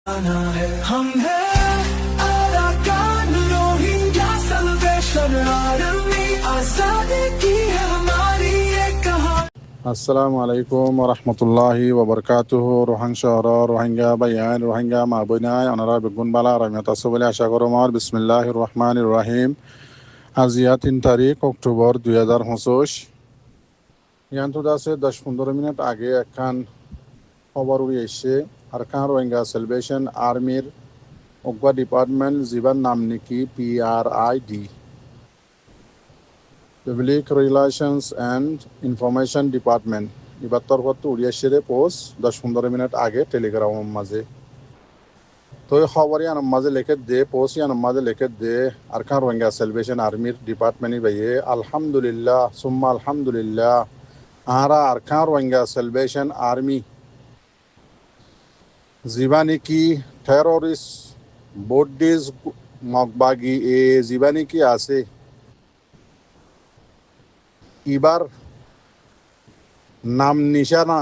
हम हैं Arakan Rohingya salvation army आजादी की है हमारी ये कहानी। আসসালামু আলাইকুম রহমতুল্লাহি ওবরকাতুহ রোহাং শহর রোহিঙ্গা বাইয়ান রোহিঙ্গা মাবনায় অনারা বেগুন বালা রহমত আছে বলে আশা করো আমার বিসমিল্লাহ রহমান রহিম। আজিয়া 3 তারিখ অক্টোবর 2025 ইয়ান্ত আছে 10-15 মিনিট আগে একখান খবর উড়ে এসে আরকান রোহিঙ্গা সেলিব্রেশন আর্মির অগ্বা ডিপার্টমেন্ট জীবন নাম নাকি PRID Public Relations and Information Department এবার তরফত উড়িয়া সেরে পোস্ট 10-15 মিনিট আগে টেলিগ্রামের মাঝে তো এই খবর ইয়ানোর মাঝে লিখে দে পোস্ট ইয়ানোর মাঝে লিখে দে আরকান রোহিঙ্গা সেলিব্রেশন আর্মির ডিপার্টমেন্টই ভাইয়ে আলহামদুলিল্লাহ সুম্মা আলহামদুলিল্লাহ আরা আরকান রোহিঙ্গা সেলিব্রেশন আর্মি জীবানী কি টেরোরিস্ট বডিজ মগবাগি এ জীবানী কি আছে এবার নাম নিশানা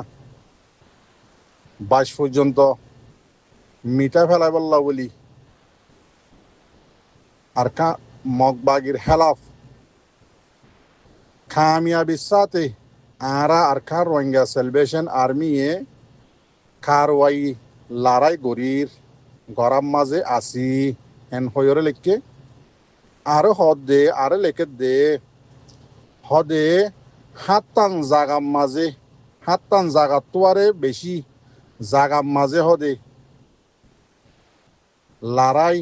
22 পর্যন্ত মিটা ফেলাই বললা বলি আর মগবাগির হেলাফ কামিয়াবির সাথে আরা আরকান রোহিঙ্গা সেলিব্রেশন আর্মি এ কারওয়াই লড়াই গরির গরম মাঝে আসি এন হয়রে লেখকে আরো হদ দে আরো লেখে দে হদে হাত্তান জাগার তোয়ারে বেশি জাগার মাঝে হদে লড়াই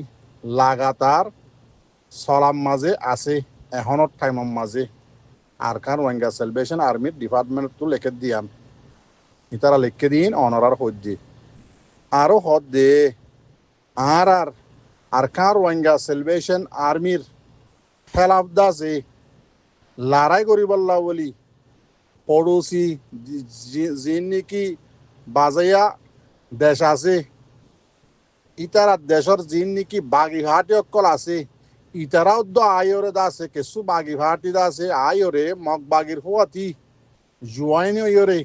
লাগাতার চলার মাঝে আছে এখনের টাইমের মাঝে আরকান রোহিঙ্গা সেলিব্রেশন আর্মির ডিপার্টমেন্ট তো লেখে দিয়ান ইতারা লিখে দিন অনারার হদ্দি আরো হদ দে আর আরকান রোহিঙ্গা সেলিব্রেশন আর্মির খেলাফ দাসে লড়াই করি বললা বলি পড়োশি যিন নাকি বাজাইয়া দেশ আছে ইতারা দেশের যিন নাকি বাগিঘাটি অকল আছে ইতারাও দ আয়রে দাসে কিছু বাগিঘাটি দাসে আয়রে মগ বাগির হওয়াতি জুয়াইনি ইয়রে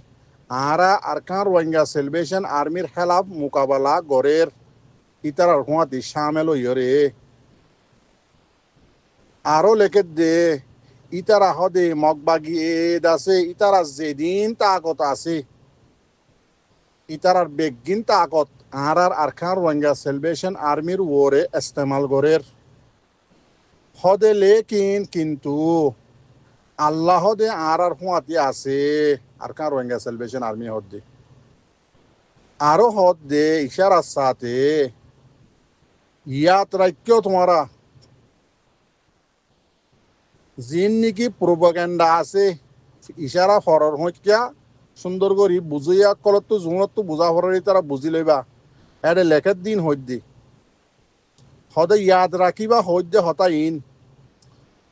আরা আরকান রোহিঙ্গা সেলিব্রেশন আর্মির খেলাফ মোকাবেলা গড়ের ইতারার হওয়াতি সামেল ইয়রে আরো লেখে দে ইতারা হদে মগবাগি এদ আছে ইতারা যেদিন তাকত আছে ইতারার বেগিন তাকত আর আরকান রোহিঙ্গা সেলিব্রেশন আর্মির ওরে ইস্তেমাল গরের হদে লেকিন কিন্তু আল্লাহ হদে আর হুয়াতি আছে আরকান রোহিঙ্গা সেলিব্রেশন আর্মি হদে আরো হদ দে ইশারার সাথে ইয়াত রাখ্য তোমারা যিন নাকি প্রোপাগান্ডা আছে ইশারা ফরর হইয়া সুন্দর করি বুঝিয়া কলত তো জুনত তো বুঝা ফরি তারা বুঝি লইবা এডে লেখার দিন হইদি হদে ইয়াদ রাখিবা হইদে হতা ইন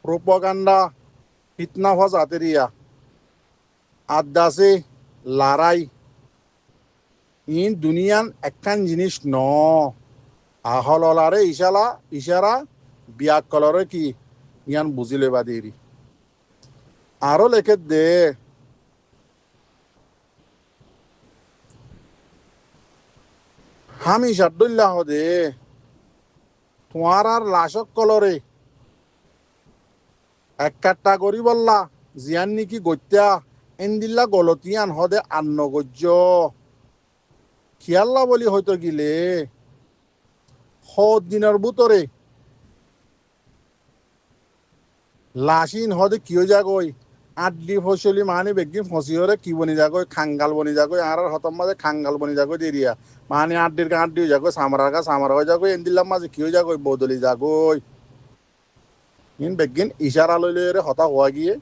প্রোপাগান্ডা ফিতনা ফাজাতেরিয়া আদাসে লড়াই ইন দুনিয়ান একখান জিনিস ন আহলারে ইশারা বিয়াক কলরে কি ইয়ান বুঝি লেবা দেরি আরো লেখে দে হামি শাদুল্লাহ দে তোমার আর লাশক কলরে এক কাট্টা করি বললা জিয়ান নাকি গত্যা এন্দিল্লা গলতিয়ান হদে আন্ন গজ্য খিয়াল্লা বলি হয়তো গিলে দিনের ভিতরে লাশিন হদে কিয় যাগই আড্ডি ফসলি মানে বেগি ফসিহরে কি বনি যাগই খাঙ্গাল বনি যাগই আর হতম মাঝে খাঙ্গাল বনি যাগই দেরিয়া মানে আড্ডির গা আড্ডি যাগই সামার হয়ে যাগই এন্দিল্লার মাঝে কিয় যাগই বদলি যাগই ইন বেগিন ইশারা লইলে হতা হওয়া গিয়ে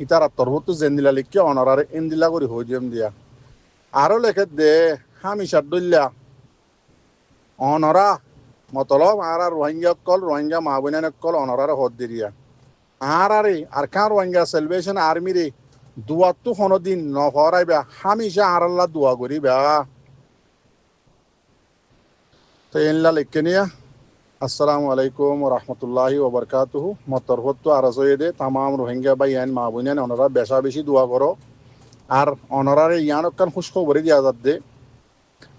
ইতার তরবত জেন্দিলা লিখকে অনারারে এন্দিলা করি হয়ে যেম দিয়া আরো লেখে দে হামি শাদুল্লাহ অনরা মতলব আর রোহিঙ্গা মাহবুনান কল অনরারে হদ দিরিয়া আরে আরকান রোহিঙ্গা সেলিব্রেশন আর্মি রে দুয়া তো কোনদিন নফরাইবা হামেশা আর আল্লাহ দোয়া করিবা তো এনলা লিখকে নিয়া আসসালামু আলাইকুম রহমতুল্লাহি ওবরকাতুহু মতরফত আরজয়ে দে তামাম রোহিঙ্গা বাইয়ান মাহবুনান অনরা বেশা বেশি দোয়া করো আর অনরারে ইয়ান কান খুশ খবর দিয়া যাত দে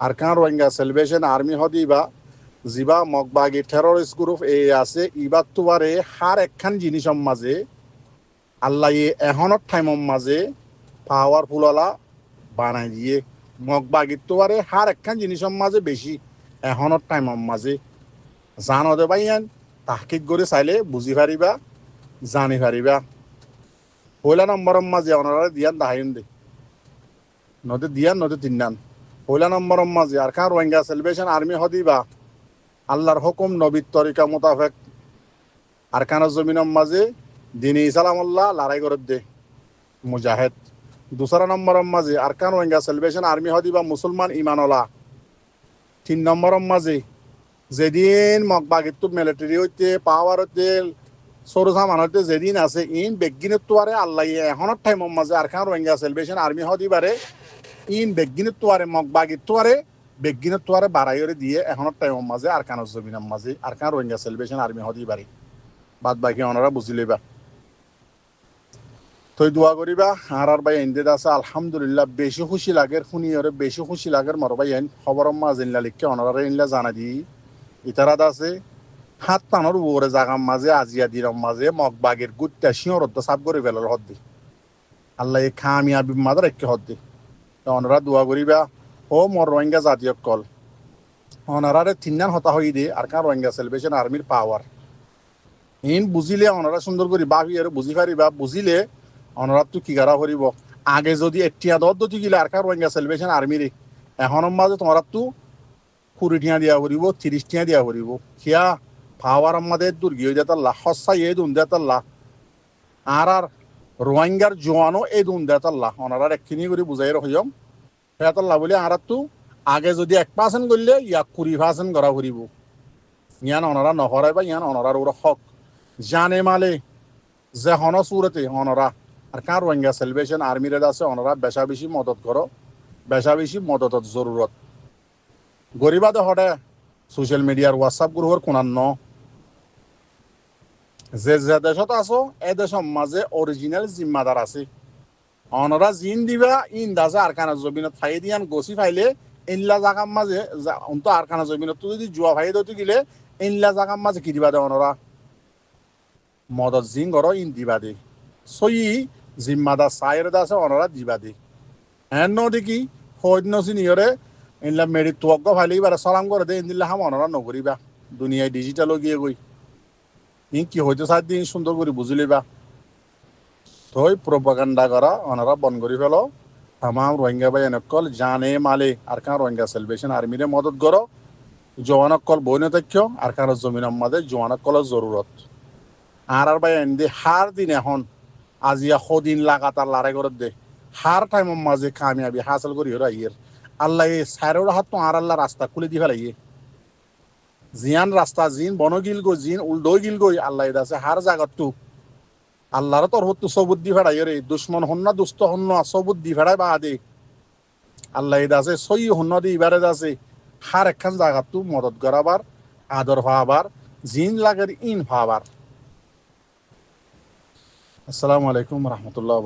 আরকান রোহিঙ্গা সেলিব্রেশন আর্মি হদিবা জিবা মগবাগি টেররিস্ট গ্রুপ এই আছে ইবাত তুবারে হার একখান জিনিসের মাঝে আল্লাহ এহনত টাইমের মাঝে পাওয়ারফুল আলা বানাই দিয়ে মগবাগির তুবারে হার একখান জিনিসের মাঝে বেশি এহনত টাইমের মাঝে জানতে পাইয়ান তাহকিক করে চাইলে বুঝি পারিবা জানি পারিবা পয়লা নম্বরের মাঝে ওনারা দিয়ান দাহাইন দে নদী দিয়ান নদী তিনান পয়লা নম্বরের মাঝে আরকান রোহিঙ্গা সেলিব্রেশন আর্মি হদিবা আল্লাহর হুকুম নবীর তরিকা মোতাবেক আরকানের জমিনের মাঝে দিন ইসালামুল্লাহ লড়াই করে দে মুজাহেদ দুসরা নম্বরের মাঝে আরকান রোহিঙ্গা সেলিব্রেশন আর্মি হদিবা মুসলমান ইমানলা 3 নম্বরের মাঝে যেদিন মগবাগিত মিলিটারি হইতে পাওয়ার হইতে সরুসা মানুষ যেদিন আছে ইন বেগিনের তোয়ারে আল্লাহ এখনের টাইমের মাঝে আরকান রোহিঙ্গা সেলিব্রেশন আর্মি হদিবারে ইন বেগিনের তোয়ারে মগবাগির তোয়ারে বেগিনের তোয়ারে বাড়াইরে দিয়ে এখনের টাইমের মাঝে আরকানের জমিনের মাঝে আরকান রোহিঙ্গা সেলিব্রেশন আর্মি হদিবারে বাদ বাকি ওনারা বুঝিলেবা তুই দোয়া করিবা আর ভাই এনদেদ আছে আলহামদুলিল্লাহ বেশি খুশি লাগের শুনিয়রে বেশি খুশি লাগের মর ভাই এন খবরের মাঝে ইনলা লিখকে ওনারা ইনলা জানা দি ইতারাত আছে হাত টানোর উপরে জাগার মাঝে আজিয়া দিলাম মাঝে মগবাগের গুটটা শিওরত সাপ করে ফেলার হদ্দি আল্লাহ এই খামিয়াবি মাদার একে হদ্দি ওনারা দোয়া করিবা ও মর রোহিঙ্গা জাতীয় কল ওনারা তিনান হতা হই দে আর কার রোহিঙ্গা সেলিব্রেশন আর্মির পাওয়ার ইন বুঝিলে ওনারা সুন্দর করে বাহি আর বুঝি পারিবা বুঝিলে ওনারা তো কি করা করিব আগে যদি এটিয়া দদ্দতি গিলে আর কার রোহিঙ্গা সেলিব্রেশন আর্মির এখনের মাঝে তোমার তো 20 টিয়া দিয়া করিব 30 টিয়া দিয়া করিব কিয়া পাওয়ার আমাদের দুর্গী হয়ে যেতাল্লাহ হস্যা এই দুন দেতাল্লাহ আর রোহিঙ্গার জোয়ানো এই দুন দেতাল্লাহ ওনারা একখিনি করে বুঝাই রহিম সেতাল্লাহ বলে আর তো আগে যদি 1% করলে ইয়াক 20% করা করিব ইয়ান ওনারা নহরাই বা ইয়ান ওনারার ওরা হক জানে মালে যে হন সুরতে ওনারা আর কার রোহিঙ্গা সেলিব্রেশন আর্মির আছে ওনারা বেশা বেশি মদত করো বেশা বেশি মদতর জরুরত গরিবাদে হটে সোশ্যাল মিডিয়ার হোয়াটসঅ্যাপ গ্রুপের কোনান্ন যে যে দেশত আছো এই দেশের মাঝে অরিজিনাল জিম্মাদার আছে ওনারা জিন দিবা ইন দাসে আরকানা জমিনত ফাই দিয়ান গছি ফাইলে ইনলা জাগার মাঝে অন্ত আরকানা জমিনত যদি জুয়া ফাই দতে গিলে ইনলা জাগার মাঝে কি দিবা দে ওনারা মদত জিন গর ইন দিবা দে সই জিম্মাদার সাইর দাসে ওনারা দিবা দে এন দেখি হইন সিনিয়রে ইনলা মেরি তোয়াগ্য ফাইলে এবার সালাম করে দে ইনদিল্লা হাম ওনারা নগরিবা দুনিয়ায় ডিজিটালও গিয়ে গই ইন কি হইতে চাই দিন সুন্দর করে বুঝলিবা তই প্রোপাগান্ডা করা ওনারা বন করে ফেলো তাম রোহিঙ্গা ভাই এনেকল জানে মালে আর কান রোহিঙ্গা সেলিব্রেশন আর্মিরে মদত করো জওয়ানকল বইনে থাক্য আর কার জমিনের মাঝে জওয়ানকলের জরুরত আর ভাই এনে হার দিন এখন আজিয়া সদিন লাগাতার লড়াই করে দে হার টাইমের মাঝে কামিয়াবি হাসিল করি ওরা ইয়ের আল্লাহ এই সাইরের হাত তো আর আল্লাহ রাস্তা খুলে দি ফেলাইয়ে জিয়ান রাস্তা জিন বন গিল গো জিন উল্টো গিল গই আল্লাহ আছে হার জায়গাত তো আল্লাহর তোর হতো সবুদ দি ফেড়াই রে দুশ্মন হন্না দুস্থ হন্য সবুদ দি ফেড়াই বা দে আল্লাহ আছে সই হন্য দি এবারে আছে হার একখান জায়গাত তো মদত করাবার আদর ভাবার জিন লাগের ইন ভাবার আসসালামু আলাইকুম রহমতুল্লাহ।